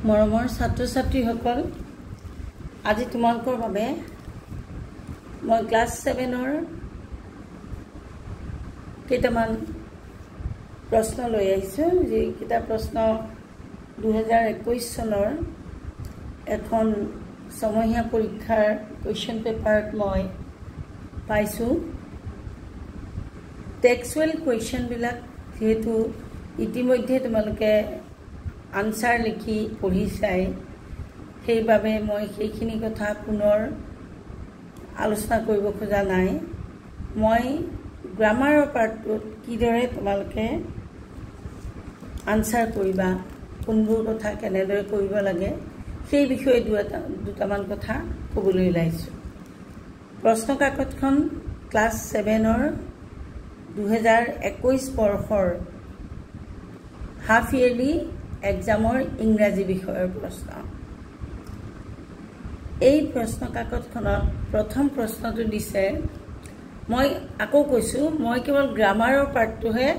মৰমৰ ছাত্ৰ-ছাত্ৰীসকল, আজি তোমালোকৰ বাবে মই ক্লাছ 7ৰ কেইটামান প্ৰশ্ন লৈ আহিছোঁ। যিকেইটা প্ৰশ্ন 2021 চনৰ এখন ছমহীয়া পৰীক্ষাৰ কুৱেশ্যন পেপাৰত মই পাইছোঁ। টেক্সুৱেল কুৱেশ্যনবিলাক যেহেতু ইতিমধ্যে তোমালোকে আনসাৰ লিখি পঢ়ি চাই, সেইবাবে মই সেইখিনি কথা পুনৰ আলোচনা কৰিব খোজা নাই। মই গ্ৰামাৰৰ পাৰ্টটোত কিদৰে তোমালোকে আনসাৰ কৰিবা, কোনবোৰ কথা কেনেদৰে কৰিব লাগে, সেই বিষয়ে দুটামান কথা ক'বলৈ ওলাইছোঁ। প্ৰশ্ন কাকতখন ক্লাছ 7ৰ 2021 বৰ্ষৰ হাফ ইয়েৰলি এক্সামৰ ইংৰাজী বিষয়ৰ প্ৰশ্ন। এই প্ৰশ্ন কাকতখনত প্ৰথম প্ৰশ্নটো দিছে, মই আকৌ কৈছোঁ, মই কেৱল গ্ৰামাৰৰ পাৰ্টটোহে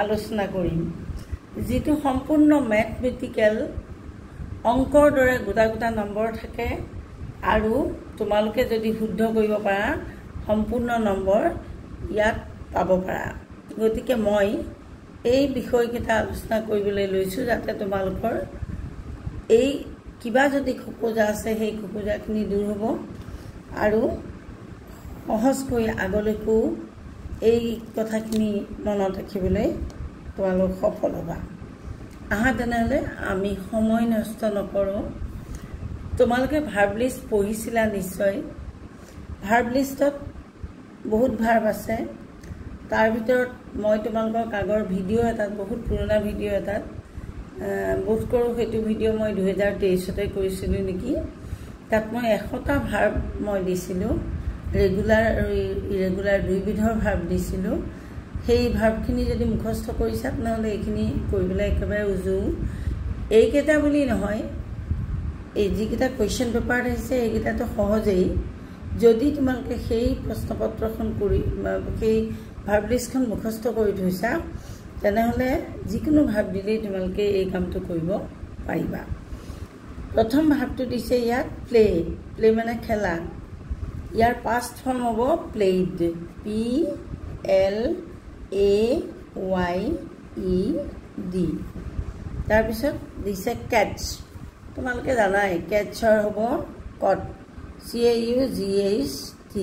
আলোচনা কৰিম। যিটো সম্পূৰ্ণ মেথমেটিকেল অংকৰ দৰে গোটা গোটা নম্বৰ থাকে আৰু তোমালোকে যদি শুদ্ধ কৰিব পাৰা সম্পূৰ্ণ নম্বৰ ইয়াত পাব পাৰা। গতিকে মই এই বিষয়কেইটা আলোচনা কৰিবলৈ লৈছোঁ যাতে তোমালোকৰ এই কিবা যদি খোকোজা আছে সেই খোকোজাখিনি দূৰ হ'ব আৰু সহজকৈ আগলৈকো এই কথাখিনি মনত ৰাখিবলৈ তোমালোক সফল হ'বা। আহা তেনেহ'লে আমি সময় নষ্ট নকৰোঁ। তোমালোকে ভাৰ্ব লিষ্ট পঢ়িছিলা নিশ্চয়। ভাৰ্ব লিষ্টত বহুত ভাৰ্ব আছে। তাৰ ভিতৰত মই তোমালোকক আগৰ ভিডিঅ' এটাত, বহুত পুৰণা ভিডিঅ' এটাত বোধ কৰোঁ সেইটো ভিডিঅ' মই 2023তে কৰিছিলোঁ নেকি, তাত মই 100টা ভাৰ্ব মই দিছিলোঁ। ৰেগুলাৰ আৰু ইৰেগুলাৰ দুইবিধৰ ভাৰ্ব দিছিলোঁ। সেই ভাৰ্বখিনি যদি মুখস্থ কৰিছা তেনেহ'লে এইখিনি কৰিবলৈ একেবাৰে উজু। এইকেইটা বুলি নহয়, এই যিকেইটা কুৱেশ্যন পেপাৰত আহিছে এইকেইটাতো সহজেই। যদি তোমালোকে সেই প্ৰশ্নপত্ৰখন কৰি সেই ভাৰ্ব লিষ্টখন মুখস্থ কৰি থৈছা তেনেহ'লে যিকোনো ভাৰ্ব দিলেই তোমালোকে এই কামটো কৰিব পাৰিবা। প্ৰথম ভাৰ্বটো দিছে ইয়াত প্লে। প্লে মানে খেলা। ইয়াৰ পাষ্ট ফৰ্ম হ'ব প্লেইড, PLAYED। তাৰপিছত দিছে কেটছ। তোমালোকে জানাই কেটছৰ হ'ব কট, CAUGHT,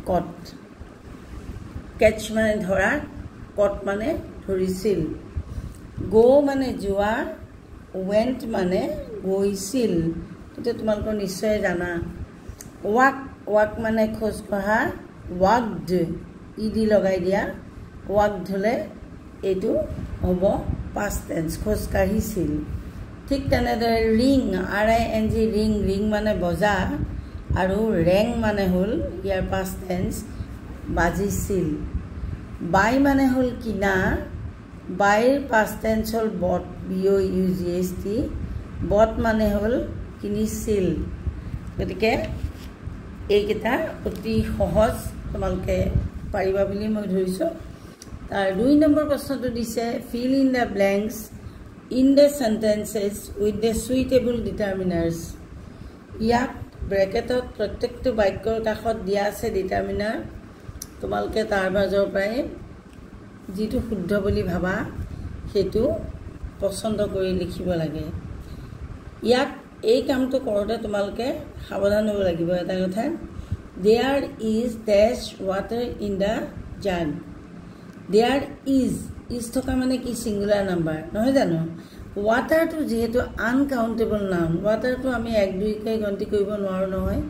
কট। কেটছ মানে ধৰা, কট মানে ধৰিছিল। গো মানে যোৱা, ৱেণ্ট মানে গৈছিল, সেইটো তোমালোকৰ নিশ্চয় জানা। ৱাক, ৱাক মানে খোজ কঢ়া, ৱাকড, ইডি লগাই দিয়া, ৱাকড হ'লে এইটো হ'ব পাষ্ট টেন্স, খোজ কাঢ়িছিল। ঠিক তেনেদৰে ৰিং, RING, ৰিং, ৰিং মানে বজা, আৰু ৰেং মানে হ'ল ইয়াৰ পাষ্ট টেন্স, বাজিছিল। বাই মানে হ'ল কিনা, বাইৰ পাষ্ট টেন্স হ'ল বট, BOUGHT, বট মানে হ'ল কিনিছিল। গতিকে এইকেইটা অতি সহজ, তোমালোকে পাৰিবা বুলি মই ধৰিছোঁ। তাৰ 2 নম্বৰ প্ৰশ্নটো দিছে, fill in the blanks in the sentences with the suitable determiners. ইয়াত ব্ৰেকেটত প্ৰত্যেকটো বাক্যৰ কাষত দিয়া আছে ডিটাৰমিনাৰ। তোমালোকে তাৰ মাজৰ পৰাই যিটো শুদ্ধ বুলি ভাবা সেইটো পচন্দ কৰি লিখিব লাগে। ইয়াত এই কামটো কৰোঁতে তোমালোকে সাৱধান হ'ব লাগিব এটা কথা, there is dash water in the jug. There is থকা মানে কি, ছিংগুলাৰ নাম্বাৰ নহয় জানো। ৱাটাৰটো যিহেতু আনকাউণ্টেবল নাউন, ৱাটাৰটো আমি 1-2কৈ গন্তি কৰিব নোৱাৰোঁ নহয়।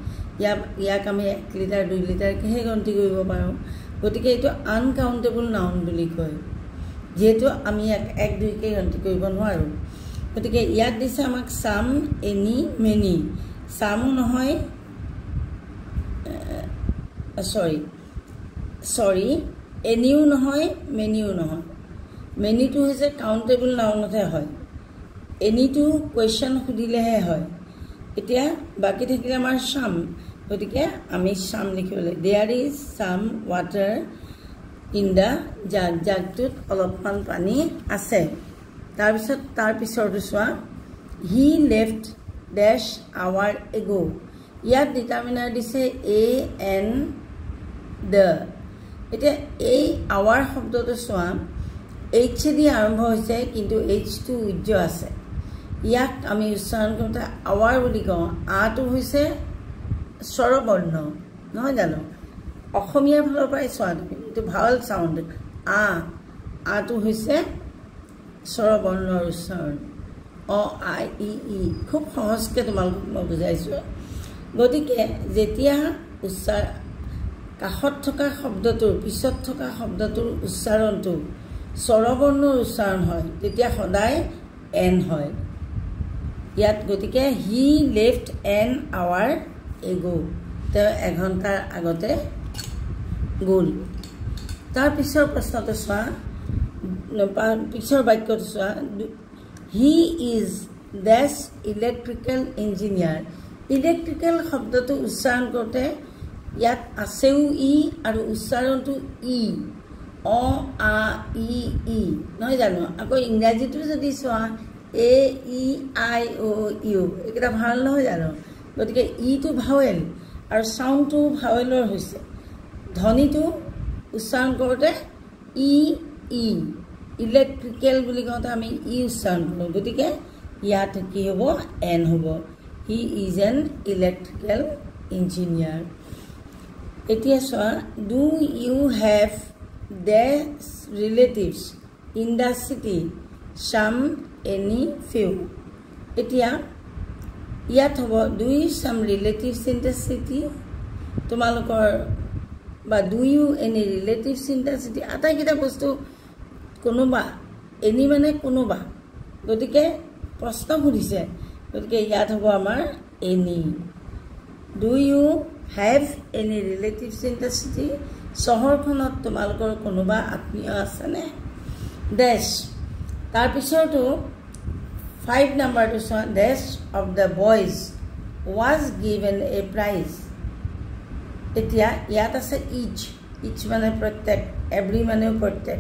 ইয়াক আমি 1 লিটাৰ 2 লিটাৰকৈহে গন্তি কৰিব পাৰোঁ। গতিকে এইটো আনকাউণ্টেবল নাউন বুলি কয়, যিহেতু আমি ইয়াক 1-2কৈ গন্তি কৰিব নোৱাৰোঁ। গতিকে ইয়াত দিছে আমাক চাম, এনি, মেনি। চামো নহয়, চৰি এনিও নহয়, মেনিও নহয়। মেনিটো হৈছে কাউণ্টেবল নাউনতহে হয়, এনিটো কুৱেশ্যন সুধিলেহে হয়। এতিয়া বাকী থাকিলে আমাৰ চাম, গতিকে আমি চাম লিখিব লাগে। দেয়াৰ ইজ চাম ৱাটাৰ ইন দ্য জাগ, জাগটোত অলপমান পানী আছে। তাৰ পিছৰটো চোৱা, হি লেফট ডেশ আৱাৰ এগো ইয়াত ডিটাৰমিনাৰ দিছে এ এন দ্য এতিয়া এই আৱাৰ শব্দটো চোৱা এইচ দি আৰম্ভ হৈছে কিন্তু এইচটো উজ্জ্ব আছে ইয়াক আমি উচ্চাৰণ কৰোঁতে আৱাৰ বুলি কওঁ আটো হৈছে স্বৰবৰ্ণ নহয় জানো অসমীয়াৰ ফালৰ পৰাই চোৱা তুমি এইটো ভাৱেল চাউণ্ড আটো হৈছে স্বৰবৰ্ণৰ উচ্চাৰণ অ আই ই ই খুব সহজকৈ তোমালোকক মই বুজাইছোঁ গতিকে যেতিয়া কাষত থকা শব্দটোৰ পিছত থকা শব্দটোৰ উচ্চাৰণটো স্বৰবৰ্ণৰ উচ্চাৰণ হয় তেতিয়া সদায় এন হয় ইয়াত গতিকে হি লেফট এন আৱাৰ এগো তেওঁ এঘণ্টাৰ আগতে গ'ল তাৰ পিছৰ প্ৰশ্নটো চোৱা পিছৰ বাক্যটো চোৱা he is dash electrical engineer electrical শব্দটো উচ্চাৰণ কৰোঁতে ইয়াত আছেও ই আৰু উচ্চাৰণটো ই অ আ ই ই নহয় জানো আকৌ ইংৰাজীটো যদি চোৱা এ ই আই অ' ইউ এইকেইটা ভাল নহয় জানো গতিকে ইটো ভাৱেল আৰু চাউণ্ডটো ভাৱেলৰ হৈছে ধ্বনিটো উচ্চাৰণ কৰোঁতে ই ই ইলেক্ট্ৰিকেল বুলি কওঁতে আমি ই উচ্চাৰণ কৰোঁ গতিকে ইয়াত কি হ'ব এন হ'ব he is an electrical engineer এতিয়া চোৱা do you have dash relatives in the city some any few এতিয়া ইয়াত হ'ব do you some relatives in the city তোমালোকৰ বা do you any relatives in the city আটাইকেইটা বস্তু কোনোবা এনি মানে কোনোবা গতিকে প্ৰশ্ন সুধিছে গতিকে ইয়াত হ'ব আমাৰ any do you have any relatives in the city চহৰখনত তোমালোকৰ কোনোবা আত্মীয় আছেনে ডেছ তাৰপিছতো 5 নম্বৰটো চোৱা ডেছ of the boys was given a prize এতিয়া ইয়াত আছে ইচ মানে প্ৰত্যেক এভৰি মানেও প্ৰত্যেক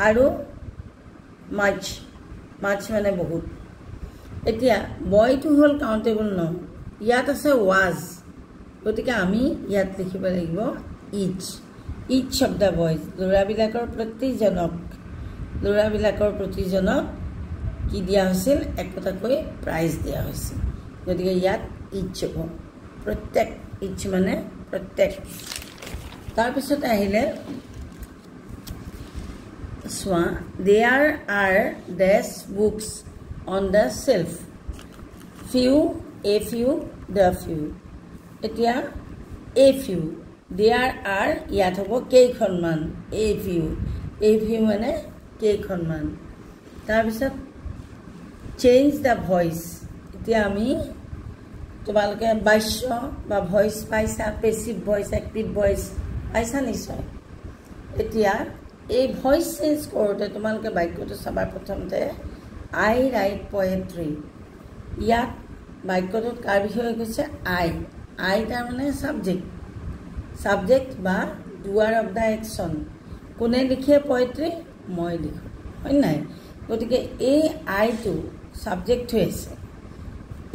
আৰু মাছ মানে বহুত এতিয়া বয়টো হ'ল কাউণ্টেবল নহয় ইয়াত আছে ৱাজ গতিকে আমি ইয়াত লিখিব লাগিব ইচ অফ দ্য বয়জ ল'ৰাবিলাকৰ প্ৰতিজনক কি দিয়া হৈছিল একোটাকৈ প্ৰাইজ দিয়া হৈছিল গতিকে ইয়াত ইচ হ'ব প্ৰত্যেক ইচ মানে প্ৰত্যেক তাৰপিছতে আহিলে চোৱা there are dash books on the shelf few a few the few এতিয়া এ ফিউ দেয়াৰ আৰ ইয়াত হ'ব কেইখনমান এ ফিউ মানে কেইখনমান তাৰপিছত চেঞ্জ দ্য ভইচ এতিয়া আমি তোমালোকে বাক্য বা ভইচ পাইছা পেচিভ ভইচ এক্টিভ ভইচ পাইছা নিশ্চয় এতিয়া এই ভইচ চেঞ্জ কৰোঁতে তোমালোকে বাক্যটো চাবা প্ৰথমতে আই ৰাইট পয়েট্ৰি ইয়াত বাক্যটোত কাৰ বিষয়ে কৈছে আই তাৰমানে ছাবজেক্ট বা ডুৱাৰ অফ দ্য একশ্যন কোনে লিখে পয়েট্ৰি মই লিখোঁ হয় নাই গতিকে এই আইটো ছাবজেক্ট হৈ আছে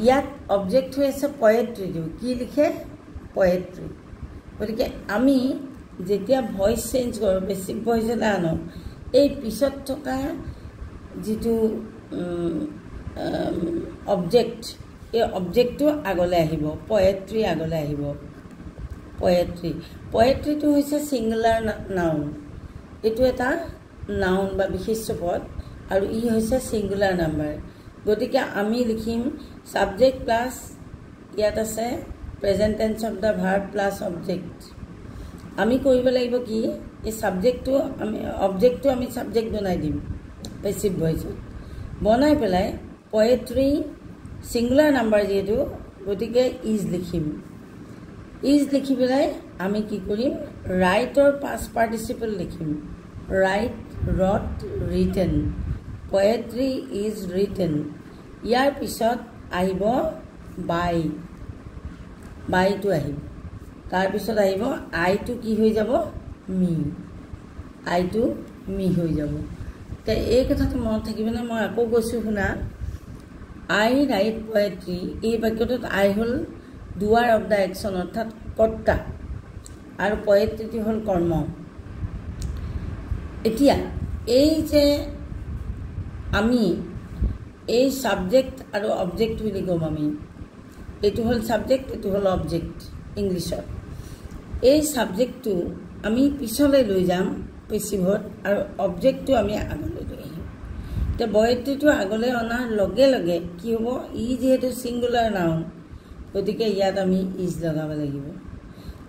ইয়াত অবজেক্ট হৈ আছে পয়েট্ৰিটো কি লিখে পয়েট্ৰি গতিকে আমি যেতিয়া ভইচ চেঞ্জ কৰোঁ বেছিক ভইচ এটা আনো এই পিছত থকা যিটো অবজেক্ট এই অবজেক্টটো আগলৈ আহিব পয়েট্ৰি আগলৈ আহিব পয়েট্ৰিটো হৈছে ছিংগুলাৰ নাউন এইটো এটা নাউন বা বিশেষ্য পদ আৰু ই হৈছে ছিংগুলাৰ নাম্বাৰ গতিকে আমি লিখিম ছাবজেক্ট প্লাছ ইয়াত আছে present tense of the verb plus object আমি কৰিব লাগিব কি এই ছাবজেক্টটো অবজেক্টটো আমি ছাবজেক্ট বনাই দিম পেচিভ ভইচত বনাই পেলাই পয়েট্ৰি ছিংগুলাৰ নাম্বাৰ যিহেতু গতিকে ইজ লিখি পেলাই আমি কি কৰিম ৰাইটৰ পাষ্ট পাৰ্টিচিপল লিখিম write wrote written poetry is written ইয়াৰ পিছত আহিব বাইটো আহিব তাৰপিছত আহিব আইটো কি হৈ যাব মি হৈ যাব এই কথাটো মনত থাকিবনে মই আকৌ কৈছোঁ শুনা I write poetry এই বাক্যটোত I hall doer of the action অর্থাৎ কৰ্তা আৰু poetry হল কৰ্ম এতিয়া এই যে আমি এই সাবজেক্ট আৰু অবজেক্ট বুলি কম আমি এটো হল সাবজেক্ট এটো হল অবজেক্ট ইংলিশত এই সাবজেক্টটো আমি পিছলৈ লৈ যাম পেছিভত আৰু অবজেক্টটো আমি আগলৈ লৈ আহিম তে বয়টিটো আগলৈ অনাৰ লগে লগে কি হ'ব ই যেহেতু সিঙ্গুলাৰ নাউন গতিকে ইয়াত আমি ইজ লগাব লাগিব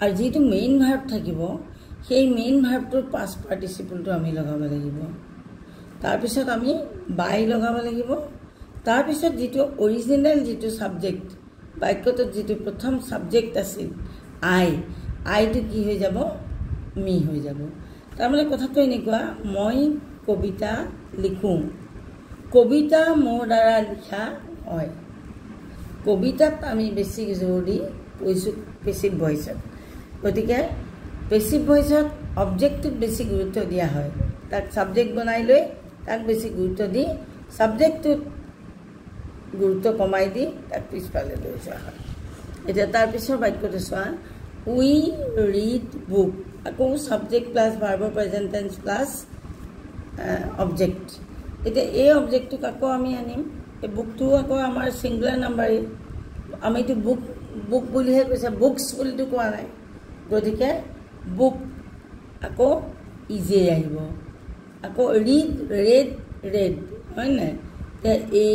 আৰু যেটো মেইন ভাৰ্ব থাকিব সেই মেইন ভাৰ্বটোৰ পাস্ট পাৰ্টিসিপলটো আমি লগাব লাগিব তাৰ পিছত আমি বাই লগাব লাগিব তাৰ পিছত যেটো অৰিজিনাল যেটো সাবজেক্ট বাক্যটোত যেটো প্ৰথম সাবজেক্ট আছিল আই টো কি হৈ যাব মি হৈ যাব তাৰ মানে কথাটো এনেকুৱা মই কবিতা লিখো কবিতা মোৰ দ্বাৰা লিখা হয় কবিতাত আমি বেছি জোৰ দি কৈছো পেছিভ ভয়েসত গতিকে পেছিভ ভয়েসত অবজেক্টত বেছি গুৰুত্ব দিয়া হয় তাক সাবজেক্ট বনাই লৈ তাক বেছি গুৰুত্ব দি সাবজেক্টত গুৰুত্ব কমাই দি তাক পিছফালে লৈ যোৱা হয় এটা তাৰ পিছৰ বাক্যটো চোৱা we read book আকৌ subject plus verb present tense plus object এটা এই অবজেক্টটো কাকো আমি আনিম এই বুকটো আকৌ আমাৰ সিঙ্গুলাৰ নাম্বাৰ আমি তো বুক বুলিহে কৈছে বুকস বুলি তো কোৱা নাই গতিকে বুক আকৌ ইজি আহিব আকৌ ৰেড হয় না তে এই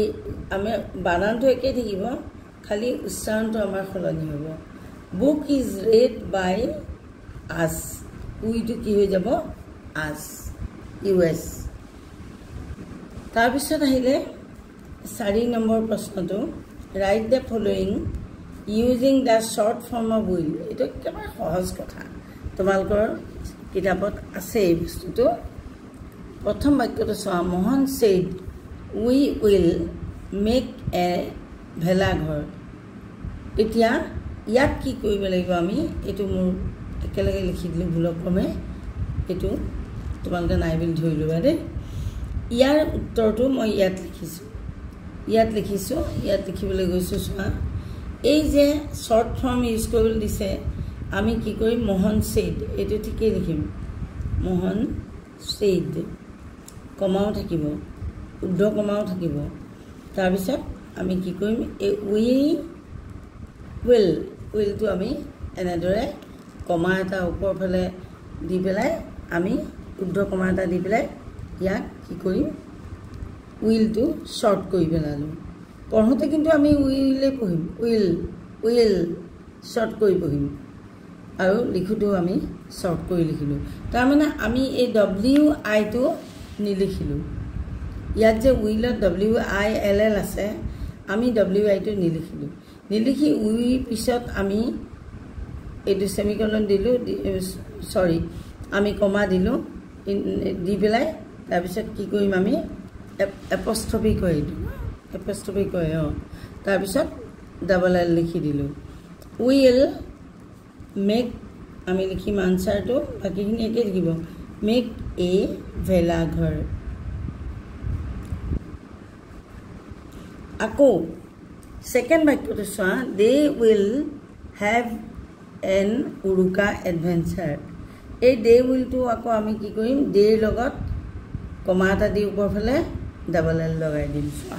আমি বানানটো একে থাকিব খালি উচ্চাৰণটো আমাৰ সলনি হ'ব book is read by us we to কি হৈ যাব us us তাৰ পিছত আহিলে 4 নম্বৰ প্ৰশ্নটো write the following using the short form of will এটা কেৱল সহজ কথা তোমালোকৰ কিতাপত আছে এই বস্তুটো প্ৰথম বাক্যটো চোৱা Mohan said we will make a ভেলাঘৰ এতিয়া ইয়াত কি কৰিব লাগিব আমি এটো মোৰ একেলগে লিখি দিলো ভুলক্ৰমে এটো তোমালোকে নাই বুলি ধৰি লবা দে ইয়াৰ উত্তৰটো মই ইয়াত লিখিছো ইয়াত লিখিবলৈ গৈছো চোৱা এই যে শৰ্ট ফৰ্ম ইউজ কৰিবলৈ দিছে আমি কি কৰিম মোহন said এটো ঠিকই লিখিম মোহন said কমাও থাকিব উদ্ধ কমাও থাকিব তাৰ পিছত আমি কি কৰিম we will to আমি এনেদৰে কমা এটা ওপৰ ফলে দি পেলাই আমি উদ্ধ কমা এটা দি পেলাই ইয়াক কি কৰিম will to শৰ্ট কৰি পেলালো পঢ়োতে কিন্তু আমি উইলে পঢ়িম উইল শৰ্ট কৰি পঢ়িম আৰু লিখোটো আমি শৰ্ট কৰি লিখিলো তাৰ মানে আমি এই WI টো নিলিখিলো ইয়াত যে উইলত WILL আছে আমি WI টো নিলিখিলো নিলিখি উই পিছত আমি এটো সেমিকলন দিলো সরি আমি কমা দিলো দি পেলাই তাৰ পিছত কি কৰিম আমি এপস্ট্ৰফি কয় তাৰ পিছত ডাবল এল লিখি দিলো উইল মেক আমি লিখিম আনসাৰটো বাকিখিনি একে লিখিব মেক এ ভেলাঘৰ আকৌ সেকেন্ড বাক্যটো চোৱা they will have an Uruka adventure এই দে উইল টু আকৌ আমি কি কৰিম দেৰ লগত কমা এটা দি ওপৰ ফলে ডাবল এল লগাই দিম চোৱা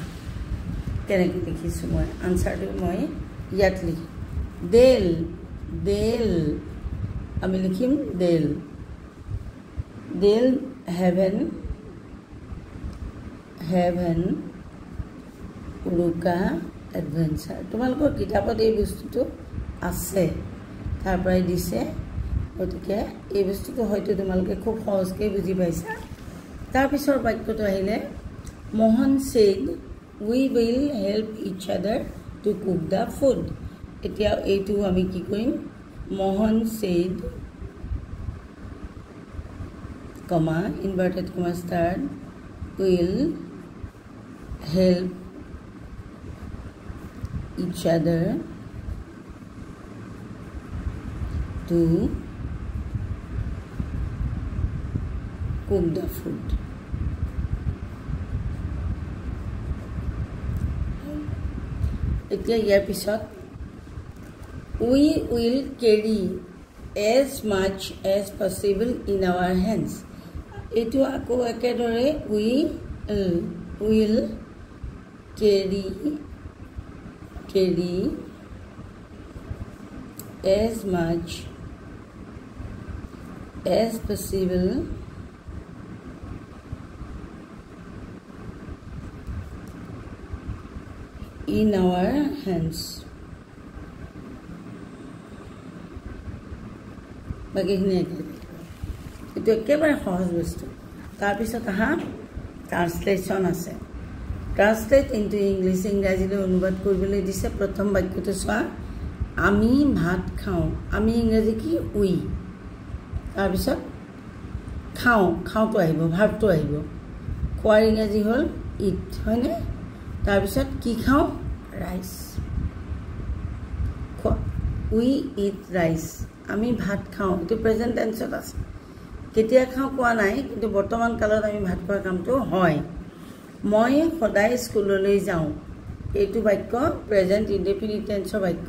কেনেকৈ লিখিছো মই আনসাৰটো মই ইয়াত লিখিম দেল আমি লিখিম দেল হেভেন উৰুকা এডভেঞ্চাৰ তোমালোকৰ কিতাপত এই বস্তুটো আছে তাৰ পৰাই দিছে গতিকে এই বস্তুটো হয়তো তোমালোকে খুব সহজকৈ বুজি পাইছা তাৰ পিছৰ বাক্যটো আহিলে Mohan said we will help each other to cook the food এতিয়া এইটো আমি কি কৰিম Mohan said comma inverted comma start will help each other to cook the food এতিয়া ইয়াৰ পিছত we will carry as much as possible in our hands. এইটো আকৌ একেদৰে we will carry as much as possible in our hands. বাকীখিনি এইটো একেবাৰে সহজ বস্তু তাৰপিছত আহা ট্ৰান্সলেশ্যন আছে ট্ৰান্সলেট ইনটু ইংলিছ ইংৰাজীলৈ অনুবাদ কৰিবলৈ দিছে প্ৰথম বাক্যটো চোৱা আমি ভাত খাওঁ আমি ইংৰাজী কি উই তাৰপিছত খাওঁটো আহিব ভাৰ্বটো আহিব খোৱাৰ ইংৰাজী হ'ল ইট হয়নে তাৰপিছত কি খাওঁ ৰাইচ উই ইট ৰাইচ আমি ভাত খাওঁ এইটো প্ৰেজেণ্ট টেন্সত আছে কেতিয়া খাওঁ কোৱা নাই কিন্তু বৰ্তমান কালত আমি ভাত খোৱাৰ কামটো হয় মই সদায় স্কুললৈ যাওঁ এইটো বাক্য প্ৰেজেণ্ট ইনডেফিনিট টেন্সৰ বাক্য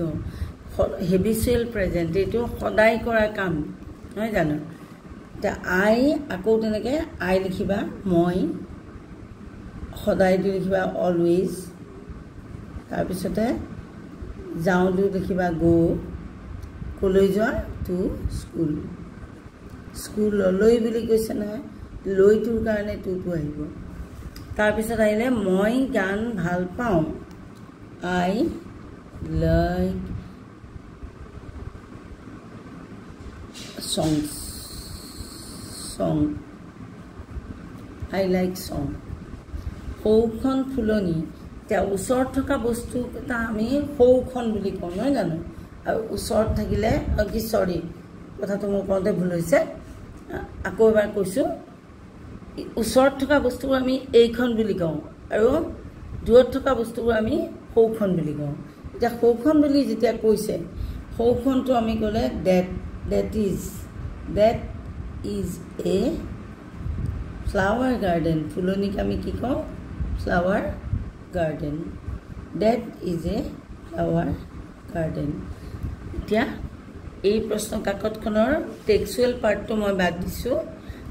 হেবিচুৱেল প্ৰেজেণ্ট এইটো সদায় কৰা কাম নহয় জানো এতিয়া আই আকৌ তেনেকৈ আই লিখিবা মই সদায়টো লিখিবা অলৱেজ তাৰপিছতে যাওঁটো লিখিবা গো কলৈ যোৱা টু স্কুল স্কুললৈ বুলি কৈছে নহয় লৈটোৰ কাৰণে টুটো আহিব তাৰপিছত আহিলে মই গান ভাল পাওঁ আই লাইক সং আই লাইক সং সৌখন ফুলনি এতিয়া ওচৰত থকা বস্তু এটা আমি সৌখন বুলি কওঁ নহয় জানো আৰু ওচৰত থাকিলে কি চৰি কথাটো মোৰ কওঁতে ভুল হৈছে আকৌ এবাৰ কৈছোঁ ওচৰত থকা বস্তুবোৰ আমি এইখন বুলি কওঁ আৰু দূৰত থকা বস্তুবোৰ আমি সৌখন বুলি কওঁ এতিয়া সৌখন বুলি যেতিয়া কৈছে সৌখনটো আমি ক'লে that is a flower garden ফুলনিক আমি কি কওঁ flower garden that is a flower garden এতিয়া এই প্ৰশ্ন কাকতখনৰ টেক্সুৱেল পাৰ্টটো মই বাদ দিছোঁ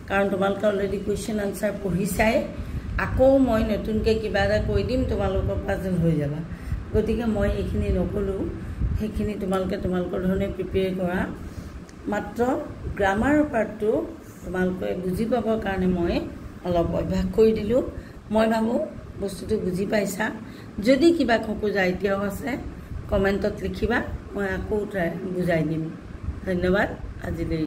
কাৰণ তোমালোকে অলৰেডি কুৱেশ্যন আনচাৰ পঢ়িছাই আকৌ মই নতুনকৈ কিবা এটা কৈ দিম তোমালোকৰ পাজল হৈ যাবা গতিকে মই এইখিনি নক'লোঁ সেইখিনি তোমালোকৰ ধৰণে প্ৰিপেয়াৰ কৰা মাত্ৰ গ্ৰামাৰৰ পাৰ্টটো তোমালোকে বুজি পাবৰ কাৰণে মই অলপ অভ্যাস কৰি দিলোঁ মই ভাবোঁ বস্তুটো বুজি পাইছা যদি কিবা খোকোজা এতিয়াও আছে কমেণ্টত লিখিবা মই আকৌ বুজাই দিম ধন্যবাদ আজিলৈ